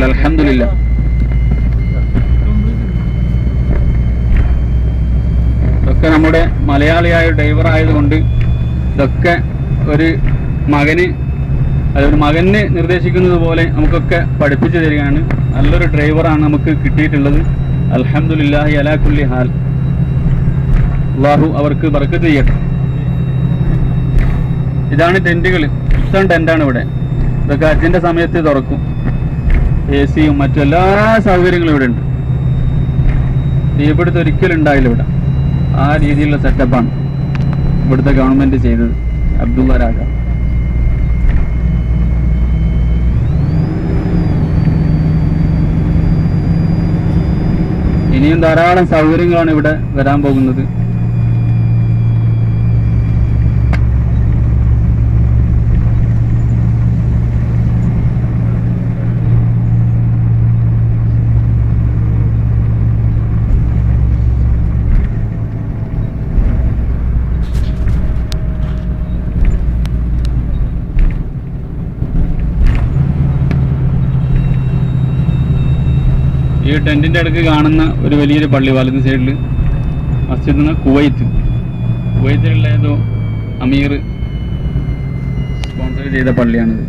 കുഴപ്പമില്ല, അൽഹംദുലില്ലാ. ഇതൊക്കെ നമ്മുടെ മലയാളിയായ ഡ്രൈവർ ആയതുകൊണ്ട് ഇതൊക്കെ ഒരു മകന് നിർദ്ദേശിക്കുന്നത് പോലെ നമുക്കൊക്കെ പഠിപ്പിച്ചു തരികയാണ്. നല്ലൊരു ഡ്രൈവറാണ് നമുക്ക് കിട്ടിയിട്ടുള്ളത്. അൽഹംദുലില്ലാഹി അലാ കുല്ലി ഹാൽ. അല്ലാഹു അവർക്ക് ബർക്കത്ത് ചെയ്യട്ടെ. ഇതാണ് ടെന്റുകൾ. ഇഷ്ടം ടെന്റാണ് ഇവിടെ. ഇതൊക്കെ ഹജ്ജിന്റെ സമയത്ത് തുറക്കും. AC യും മറ്റു എല്ലാ സൗകര്യങ്ങളും ഇവിടെ ഉണ്ട്. ഇവിടുത്തെ ഒരിക്കലും ഉണ്ടായില്ല ഇവിടെ. ആ രീതിയിലുള്ള സെറ്റപ്പാണ് ഇവിടുത്തെ ഗവൺമെന്റ് ചെയ്തത്. അബ്ദുള്ള രാജ. ഇനിയും ധാരാളം സൗകര്യങ്ങളാണ് ഇവിടെ വരാൻ പോകുന്നത്. ഈ ടെന്റിന്റെ അടുക്ക് കാണുന്ന ഒരു വലിയൊരു പള്ളി വലത് സൈഡിൽ മസ്ജിദ് കുവൈത്തിലുള്ള ഏതോ അമീർ സ്പോൺസർ ചെയ്ത പള്ളിയാണിത്.